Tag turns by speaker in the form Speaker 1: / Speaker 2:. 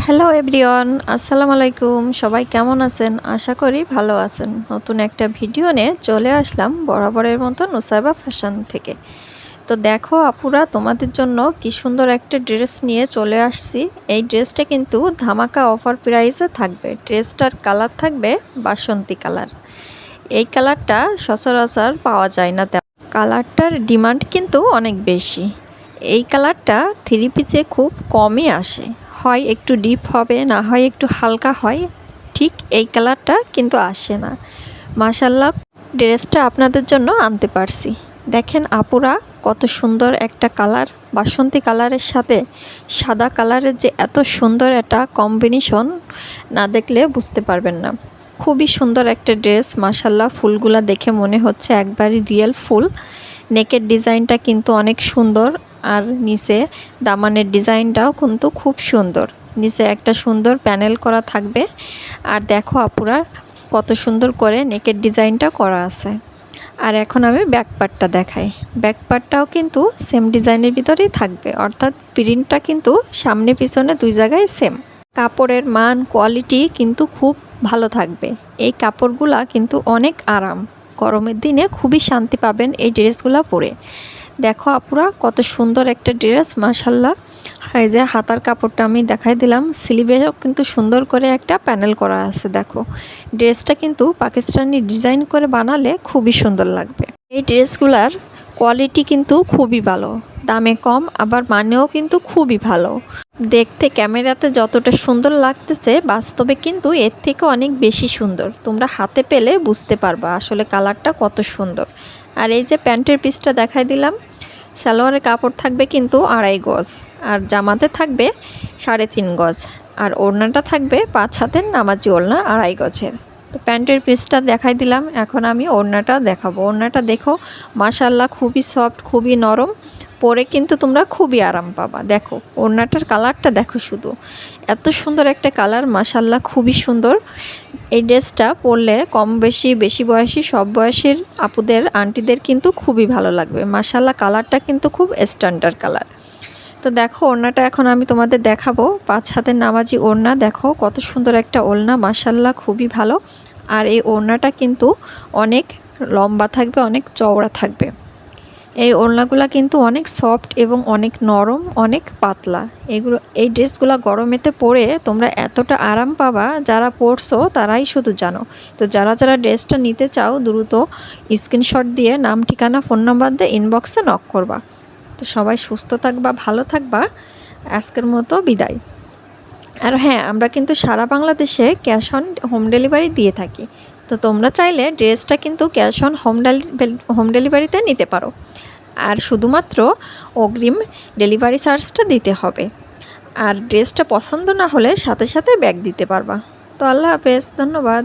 Speaker 1: Hello everyone, আসসালামু আলাইকুম। সবাই কেমন আছেন? আশা করি ভালো আছেন। নতুন একটা ভিডিও নিয়ে চলে আসলাম বরাবরের মতো নুসাইবা ফ্যাশন থেকে। তো দেখো আপুরা, তোমাদের জন্য কি সুন্দর একটা ড্রেস নিয়ে চলে আসছি। এই ড্রেসটা কিন্তু ধামাকা অফার প্রাইসে থাকবে। ড্রেসটার কালার থাকবে বাসন্তী কালার। এই কালারটা সচরাচর পাওয়া যায় না, কালারটার ডিমান্ড কিন্তু অনেক বেশি। এই কালারটা থ্রি পিসে খুব কমই আসে, হয় একটু ডিপ হবে, না হয় একটু হালকা হয়, ঠিক এই কালারটা কিন্তু আসে না। মাশাল্লাহ, ড্রেসটা আপনাদের জন্য আনতে পারছি। দেখেন আপুরা, কত সুন্দর একটা কালার, বাসন্তী কালারের সাথে সাদা কালারের যে এত সুন্দর একটা কম্বিনেশন, না দেখলে বুঝতে পারবেন না। খুবই সুন্দর একটা ড্রেস। মাশাল্লাহ, ফুলগুলা দেখে মনে হচ্ছে একবারই রিয়েল ফুল। নেকের ডিজাইনটা কিন্তু অনেক সুন্দর, আর নিচে দামানের ডিজাইনটাও কিন্তু খুব সুন্দর। নিচে একটা সুন্দর প্যানেল করা থাকবে। আর দেখো আপুরা, কত সুন্দর করে নেকের ডিজাইনটা করা আছে। আর এখন আমি ব্যাক পার্টটা দেখাই। ব্যাক পার্টটাও কিন্তু সেম ডিজাইনের ভিতরেই থাকবে, অর্থাৎ প্রিন্টটা কিন্তু সামনে পিছনে দুই জায়গায় সেম। কাপড়ের মান কোয়ালিটি কিন্তু খুব ভালো থাকবে। এই কাপড়গুলা কিন্তু অনেক আরাম। গরমের দিনে খুবই শান্তি পাবেন এই ড্রেসগুলো পরে। দেখো আপুরা, কত সুন্দর একটা ড্রেস। মাশাল্লাহ, এই যে হাতার কাপড়টা আমি দেখাই দিলাম, স্লিভেও কিন্তু সুন্দর করে একটা প্যানেল করা আছে। দেখো, ড্রেসটা কিন্তু পাকিস্তানি ডিজাইন করে বানালে খুবই সুন্দর লাগবে। এই ড্রেসগুলার কোয়ালিটি কিন্তু খুবই ভালো, দামে কম, আবার মানেও কিন্তু খুবই ভালো। দেখতে ক্যামেরাতে যতটা সুন্দর লাগতেছে, বাস্তবে কিন্তু এর থেকে অনেক বেশি সুন্দর। তোমরা হাতে পেলে বুঝতে পারবা আসলে কালারটা কত সুন্দর। আর এই যে প্যান্টের পিসটা দেখাই দিলাম, সালোয়ারের কাপড় থাকবে কিন্তু 2.5 গজ, আর জামাতে থাকবে 3.5 গজ, আর ওড়নাটা থাকবে 5 হাতের নামাজি ওড়না 2.5 গজের। তো প্যান্টের পিসটা দেখাই দিলাম, এখন আমি ওড়নাটা দেখাবো। ওড়নাটা দেখো, মাশাল্লাহ, খুবই সফট, খুবই নরম, পরে কিন্তু তোমরা খুবই আরাম পাবা। দেখো ওড়নাটার কালারটা দেখো, শুধু এত সুন্দর একটা কালার। মাশাল্লাহ, খুবই সুন্দর। এই ড্রেসটা পরলে কম বেশি, বেশি বয়সী, সব বয়সের আপুদের, আন্টিদের কিন্তু খুবই ভালো লাগবে। মাশাল্লাহ, কালারটা কিন্তু খুব স্ট্যান্ডার্ড কালার। তো দেখো ওড়নাটা এখন আমি তোমাদের দেখাবো। 5 হাতের নামাজি ওড়না, দেখো কত সুন্দর একটা ওড়না। মাশাল্লাহ, খুবই ভালো। আর এই ওড়নাটা কিন্তু অনেক লম্বা থাকবে, অনেক চওড়া থাকবে। এই ওড়নাগুলো কিন্তু অনেক সফট এবং অনেক নরম, অনেক পাতলা। এই ড্রেসগুলো গরমেতে পরে তোমরা এতটা আরাম পাবা, যারা পরছো তারাই শুধু জানো। তো যারা যারা ড্রেসটা নিতে চাও, দ্রুত স্ক্রিনশট দিয়ে নাম, ঠিকানা, ফোন নাম্বার দিয়ে ইনবক্সে নক করবা। তো সবাই সুস্থ থাকবা, ভালো থাকবা। আজকের মতো বিদায়। আর হ্যাঁ, আমরা কিন্তু সারা বাংলাদেশে ক্যাশ অন হোম ডেলিভারি দিয়ে থাকি। তো তোমরা চাইলে ড্রেসটা কিন্তু ক্যাশ অন হোম ডেলিভারিতে নিতে পারো। আর শুধুমাত্র অগ্রিম ডেলিভারি চার্জটা দিতে হবে। আর ড্রেসটা পছন্দ না হলে সাথে সাথে ব্যাগ দিতে পারবা। তো আল্লাহ হাফেজ, ধন্যবাদ।